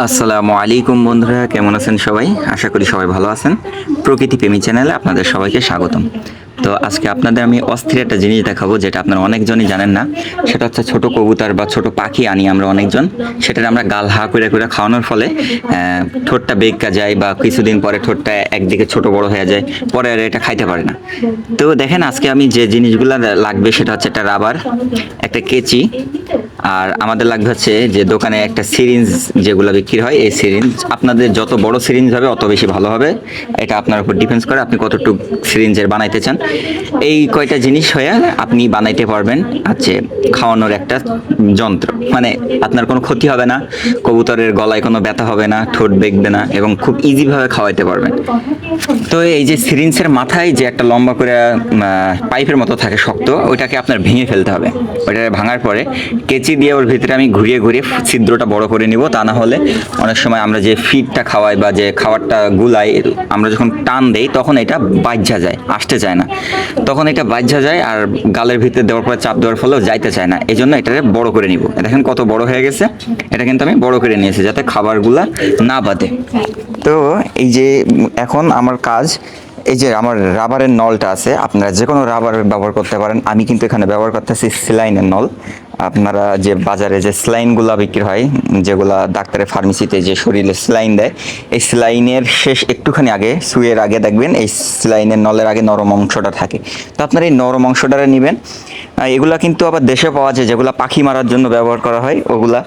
আসসালামু আলাইকুম বন্ধুরা, কেমন আছেন সবাই? আশা করি সবাই ভালো আছেন। প্রকৃতি প্রেমী চ্যানেলে আপনাদের সবাইকে স্বাগতম। তো আজকে আপনাদের আমি অস্থির একটা জিনিস দেখাবো, যেটা আপনারা অনেকজনই জানেন না। সেটা হচ্ছে ছোট কবুতর বা ছোট পাখি আনি আমরা অনেকজন, সেটার আমরা গাল হা করে করে খাওয়ানোর ফলে ঠোঁটটা বেঁকা যায় বা কিছুদিন পরে ঠোঁটটা একদিকে ছোট বড় হয়ে যায়, পরে আর এটা খাইতে পারে না। তো দেখেন, আজকে আমি যে জিনিসগুলো লাগবে সেটা হচ্ছে একটা রাবার, একটা কেচি, আর আমাদের লাগবে হচ্ছে যে দোকানে একটা সিরিঞ্জ যেগুলো বিক্রি হয়। এই সিরিঞ্জ আপনাদের যত বড় সিরিঞ্জ হবে অত বেশি ভালো হবে। এটা আপনার উপর ডিপেন্ডস করে আপনি কতটুকু সিরিঞ্জের বানাইতে চান। এই কয়টা জিনিস হয়ে আপনি বানাইতে পারবেন হচ্ছে খাওয়ানোর একটা যন্ত্র। মানে আপনার কোনো ক্ষতি হবে না, কবুতরের গলায় কোনো ব্যথা হবে না, ঠোঁট বেঁকবে না, এবং খুব ইজিভাবে খাওয়াইতে পারবেন। তো এই যে সিরিঞ্জের মাথায় যে একটা লম্বা করে পাইপের মতো থাকে শক্ত, ওইটাকে আপনার ভেঙে ফেলতে হবে। ওইটা ভাঙার পরে কেচি দিয়ে ওর ভিতরে আমি ঘুরিয়ে ঘুরিয়ে ছিদ্রটা বড় করে নিব। তা না হলে অনেক সময় আমরা যে ফিডটা খাওয়াই বা যে খাবারটা গুলাই, আমরা যখন টান দেই তখন এটা বাজ্যা যায়, আসতে চায় না। তখন এটা বাজ্যা যায় আর গালের ভিতরে দেওয়ার পরে চাপ দেওয়ার ফলেও যাইতে চায় না। এই জন্য এটাকে বড় করে নিব। দেখেন কত বড় হয়ে গেছে। এটা কিন্তু আমি বড় করে নিয়েছি যাতে খাবারগুলা না বাদে। তো এই যে এখন আমার কাজ, এই যে আমার রাবারের নলটা আছে, আপনারা যে কোনো রাবার ব্যবহার করতে পারেন। আমি কিন্তু এখানে ব্যবহার করতেছি স্যালাইনের নল। আপনারা যে বাজারে যে স্যালাইনগুলো বিক্রি হয়, যেগুলা ডাক্তারের ফার্মেসিতে যে শরীরে স্যালাইন দেয়, এই স্যালাইনের শেষ একটুখানি আগে, সুইয়ের আগে দেখবেন এই স্যালাইনের নলের আগে নরম অংশটা থাকে। তো আপনারা এই নরম অংশটারে নেবেন। এগুলা কিন্তু আবার দেশে পাওয়া যায়, যেগুলো পাখি মারার জন্য ব্যবহার করা হয় ওগুলা।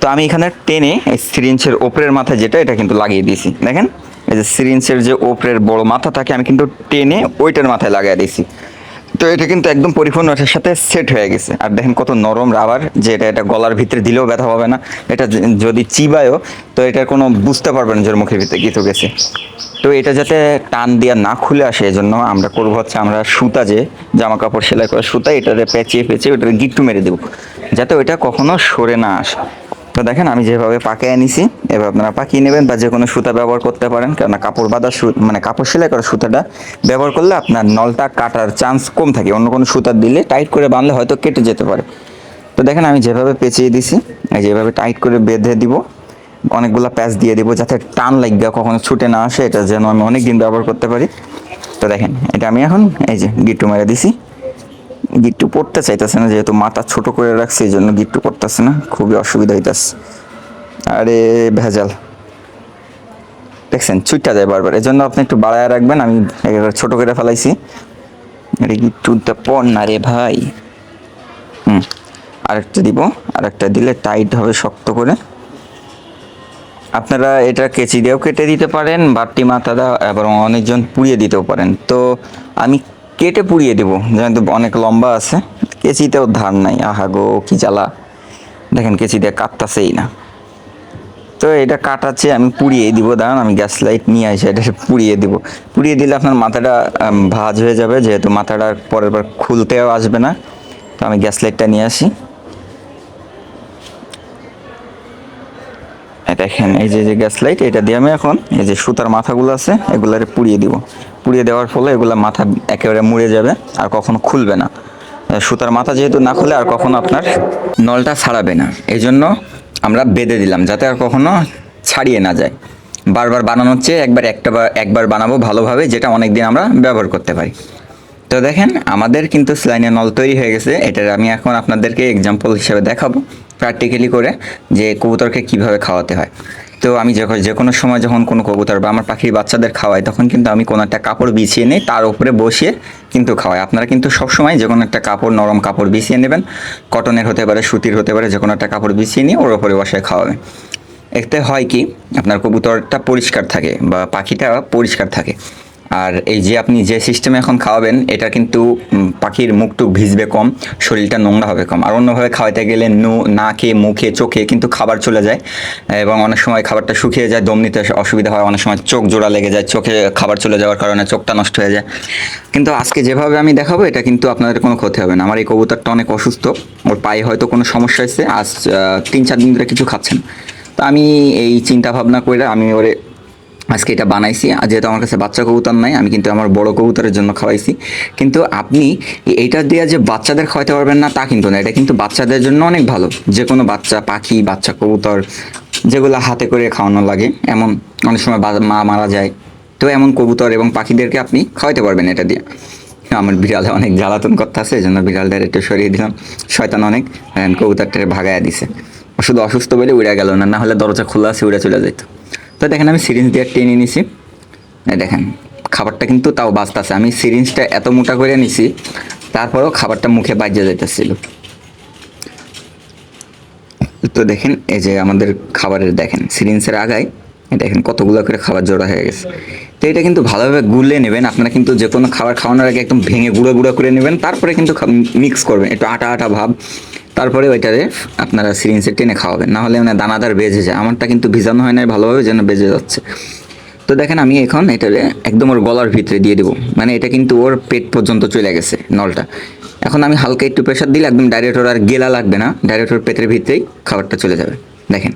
তো আমি এখানে টেনে এই সিরিঞ্জের ওপরের মাথায় যেটা, এটা কিন্তু লাগিয়ে দিয়েছি। দেখেন এই যে সিরিঞ্জের যে ওপরের বড় মাথা থাকে, আমি কিন্তু টেনে ওইটার মাথায় লাগিয়ে দিয়েছি। তো এটা কিন্তু একদম পরিপূর্ণ এটার সাথে সেট হয়ে গেছে। আর দেখেন কত নরম রাবার, যে এটা গলার ভিতরে দিলেও ব্যথা হবে না। এটা যদি চিবায়ও তো এটার কোনো বুঝতে পারবেন যে ওর মুখের ভিতরে কিছু গেছে। তো এটা যাতে টান দিয়া না খুলে আসে, এজন্য আমরা করবো হচ্ছে, আমরা সুতা, যে জামা কাপড় সেলাই করা সুতা, এটাতে পেঁচিয়ে পেঁচিয়ে ওটাতে গিট্টু মেরে দেবো, যাতে ওইটা কখনো সরে না আসে। তো দেখেন আমি যেভাবে পাকিয়ে নিছি, এবার আপনারা পাকিয়ে নেবেন বা যে কোনো সুতা ব্যবহার করতে পারেন। কেননা কাপড় বাঁধা মানে কাপড় সেলাই করা সুতাটা ব্যবহার করলে আপনার নলটা কাটার চান্স কম থাকে। অন্য কোনো সুতা দিলে টাইট করে বাঁধলে হয়তো কেটে যেতে পারে। তো দেখেন আমি যেভাবে পেঁচিয়ে দিছি, এই যেভাবে টাইট করে বেঁধে দিব, অনেকগুলো প্যাচ দিয়ে দিব যাতে টান লাগিয়ে কখনো ছুটে না আসে, এটা যেন আমি অনেক দিন ব্যবহার করতে পারি। তো দেখেন এটা আমি এখন এই যে গিট্টু মেরে দিছি। গিট্টু পড়তে চাইতেছে না, যেহেতু মাথা ছোট করে রাখছে এই জন্য গিট্টু পড়তেছে না, খুবই অসুবিধা হইতেছে। আরে ভেজাল, দেখছেন ছুটটা যায় বারবার। এই জন্য আপনি একটু বাড়ায় রাখবেন, আমি ছোট করে ফেলাইছি। আরে গিট্টুটা পড় না রে ভাই। আরেকটা দিব, আরেকটা দিলে টাইট হবে শক্ত করে। আপনারা এটা কেচি দিয়েও কেটে দিতে পারেন, বাট্টি মাথাটা, এবং অনেকজন পুড়িয়ে দিতেও পারেন। তো আমি কেটে পুড়িয়ে দেবো, যেহেতু অনেক লম্বা আছে। কেচিতেও ধার নাই, আহা গো কি জ্বালা। দেখেন কেচি দিয়ে কাটতাছেই না। তো এটা কাটাচ্ছে, আমি পুড়িয়ে দিব। দাঁড়ান আমি গ্যাস লাইট নিয়ে আসি, এটা পুড়িয়ে দিব। পুড়িয়ে দিলে আপনার মাথাটা ভাঁজ হয়ে যাবে, যেহেতু মাথাটা পরের বার খুলতেও আসবে না। তো আমি গ্যাস লাইটটা নিয়ে আসি। দেখেন এই যে গ্যাস লাইট, এটা দিয়ে আমি এখন এই যে সুতার মাথাগুলো আছে এগুলারে পুড়িয়ে দিব। পুড়িয়ে দেওয়ার ফলে এগুলা মাথা একেবারে মুড়ে যাবে আর কখনো খুলবে না। সুতার মাথা যেহেতু না খুলে আর কখনো আপনার নলটা ছাড়াবে না, এই জন্য আমরা বেঁধে দিলাম যাতে আর কখনো ছাড়িয়ে না যায়। বারবার বানানোর চেয়ে একবার বানাবো ভালোভাবে, যেটা অনেক দিন আমরা ব্যবহার করতে পারি। তো দেখেন আমাদের কিন্তু স্যালাইনের নল তৈরি হয়ে গেছে। এটার আমি এখন আপনাদেরকে এক্সাম্পল হিসেবে দেখাবো প্র্যাকটিক্যালি করে, যে কবুতরকে কিভাবে খাওয়াতে হয়। তো আমি যে কোনো সময় যখন কোনো কবুতর বা আমার পাখির বাচ্চাদের খাওয়াই, তখন কিন্তু আমি কোনো একটা কাপড় বিছিয়ে নিই, তার উপরে বসিয়ে কিন্তু খাওয়াই। আপনারা কিন্তু সবসময় যে কোনো একটা কাপড়, নরম কাপড় বিছিয়ে নেবেন, কটনের হতে পারে, সুতির হতে পারে, যে কোনো একটা কাপড় বিছিয়ে নিয়ে ওর উপরে বসায় খাওয়াবেন। এতে হয় কি, আপনার কবুতরটা পরিষ্কার থাকে বা পাখিটা পরিষ্কার থাকে। আর এই যে আপনি যে সিস্টেমে এখন খাওয়াবেন, এটা কিন্তু পাখির মুখটুক ভিজবে কম, শরীরটা নোংরা হবে কম। আর অন্যভাবে খাওয়াতে গেলে নাকে, মুখে, চোখে কিন্তু খাবার চলে যায়, এবং অনেক সময় খাবারটা শুকিয়ে যায়, দম নিতে অসুবিধা হয়। অনেক সময় চোখ জোড়া লেগে যায়, চোখে খাবার চলে যাওয়ার কারণে চোখটা নষ্ট হয়ে যায়। কিন্তু আজকে যেভাবে আমি দেখাবো, এটা কিন্তু আপনাদের কোনো ক্ষতি হবে না। আমার এই কবুতরটা অনেক অসুস্থ, ওর পায়ে হয়তো কোনো সমস্যা হয়েছে, আজ 3-4 দিন ধরে কিছু খাচ্ছেন। তো আমি এই চিন্তা ভাবনা করে আমি ওরে আজকে এটা বানাইছি। আর যেহেতু আমার কাছে বাচ্চা কবুতর নাই, আমি কিন্তু আমার বড় কবুতরের জন্য খাওয়াইছি। কিন্তু আপনি এইটা দিয়ে যে বাচ্চাদের খাওয়াতে পারবেন না তা কিন্তু না, এটা কিন্তু বাচ্চাদের জন্য অনেক ভালো। যে কোনো বাচ্চা পাখি, বাচ্চা কবুতর যেগুলো হাতে করে খাওয়ানো লাগে, এমন অনেক সময় মা মারা যায়, তো এমন কবুতর এবং পাখিদেরকে আপনি খাওয়াতে পারবেন এটা দিয়ে। আমার বিড়ালে অনেক জ্বালাতন করতে আছে, এই জন্য বিড়ালটার একটু সরিয়ে দিলাম, শয়তান অনেক, কবুতরটারে ভাগাইয়া দিছে। ও শুধু অসুস্থ বলে উড়ে গেল না, না হলে দরজা খোলা আছে উড়ে চলে যেত। তো দেখেন আমি সিরিঞ্জ দিয়ে টেনে নিছি, দেখেন খাবারটা কিন্তু তাও বাঁচতেছে। আমি সিরিঞ্জটা এত মোটা করে নিছি, তারপরেও খাবারটা মুখে বাজে যাইতেছিল। তো দেখেন এই যে আমাদের খাবারের দেখেন সিরিঞ্জের আগায় দেখেন কতগুলো করে খাবার জোড়া হয়ে গেছে। তো এটা কিন্তু ভালোভাবে গুলে নেবেন আপনারা, কিন্তু যে কোনো খাবার খাওয়ানোর আগে একদম ভেঙে গুঁড়ো গুঁড়ো করে নেবেন, তারপরে কিন্তু মিক্স করবেন একটু আটা আটা ভাব, তারপরে ওইটারে আপনারা সিরিঞ্জে টেনে খাওয়াবেন, না হলে মানে দানাদার বেজে যায়। আমারটা কিন্তু ভিজানো হয় না ভালোভাবে, যেন বেজে যাচ্ছে। তো দেখেন আমি এখন এটারে একদম ওর গলার ভিতরে দিয়ে দেবো, মানে এটা কিন্তু ওর পেট পর্যন্ত চলে গেছে নলটা। এখন আমি হালকা একটু প্রেশার দিলে একদম ডাইরেক্ট ওর আর গেলা লাগবে না, ডাইরেক্ট ওর পেটের ভিতরেই খাবারটা চলে যাবে। দেখেন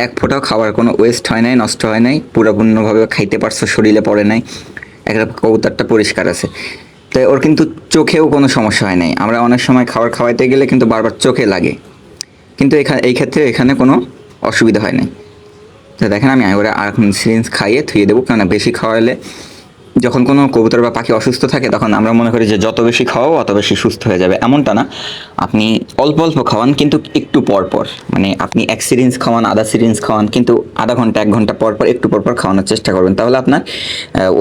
এক ফোঁটাও খাবার কোনো ওয়েস্ট হয় নাই, নষ্ট হয় নাই, পুরোপূর্ণভাবে খাইতে পারছো, শরীরে পড়ে নাই, একটা কবুতরটা পরিষ্কার আছে। তো ওর কিন্তু চোখেও কোনো সমস্যা হয় নাই। আমরা অনেক সময় খাবার খাওয়াইতে গেলে কিন্তু বারবার চোখে লাগে, কিন্তু এই ক্ষেত্রে এখানে কোনো অসুবিধা হয় নাই। তো দেখেন আমি ওরা আর এখন সিরিঞ্জ খাইয়ে থুয়ে দেবো, কেননা বেশি খাওয়ালে যখন কোনো কবুতর বা পাখি অসুস্থ থাকে তখন আমরা মনে করি যে যত বেশি খাওয়াও অত বেশি সুস্থ হয়ে যাবে, এমনটা না। আপনি অল্প অল্প খাওয়ান, কিন্তু একটু পর পর, মানে আপনি এক সিরিঞ্জ খাওয়ান, আধা সিরিঞ্জ খাওয়ান, কিন্তু আধা ঘন্টা 1 ঘন্টা পর পর একটু পর পর খাওয়ানোর চেষ্টা করবেন, তাহলে আপনার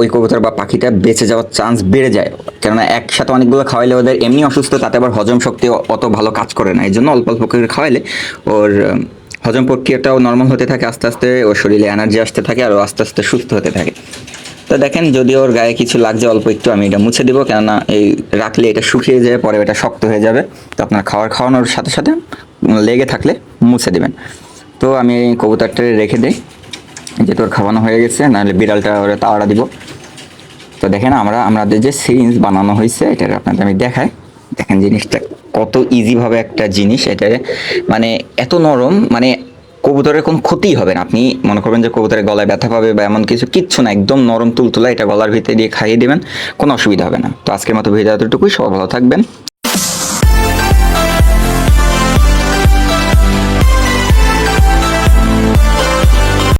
ওই কবুতর বা পাখিটা বেঁচে যাওয়ার চান্স বেড়ে যায়। কেননা একসাথে অনেকগুলো খাওয়াইলে ওদের এমনি অসুস্থ, তাতে আবার হজম শক্তি অত ভালো কাজ করে না। এই জন্য অল্প অল্প করে খাওয়াইলে ওর হজম প্রক্রিয়াটাও নর্মাল হতে থাকে, আস্তে আস্তে ওর শরীরে এনার্জি আসতে থাকে আর আস্তে আস্তে সুস্থ হতে থাকে। তো দেখেন যদি ওর গায়ে কিছু লাগছে অল্প একটু, আমি এটা মুছে দিব, কেননা এই রাখলে এটা শুকিয়ে যায়, পরে এটা শক্ত হয়ে যাবে। তো আপনার খাওয়ানোর সাথে সাথে লেগে থাকলে মুছে দেবেন। তো আমি এই কবুতরটা রেখে দিই, যেহেতু ওর খাওয়ানো হয়ে গেছে, নাহলে বিড়ালটা ওরা তাড়া দিব। তো দেখেন আমাদের যে সিরিঞ্জ বানানো হয়েছে, এটা আপনাদের আমি দেখাই। দেখেন জিনিসটা কত ইজিভাবে একটা জিনিস, এটা মানে এত নরম, মানে কবুতরের কোনো ক্ষতিই হবে না। আপনি মনে করবেন যে কবুতরের গলায় ব্যথা পাবে বা এমন কিচ্ছু না, একদম নরম তুলতুলা, এটা গলার ভিতরে দিয়ে খাইয়ে দেবেন, কোনো অসুবিধা হবে না। তো আজকের মতো ভিডিও এতটুকুই, সবাই ভালো থাকবেন।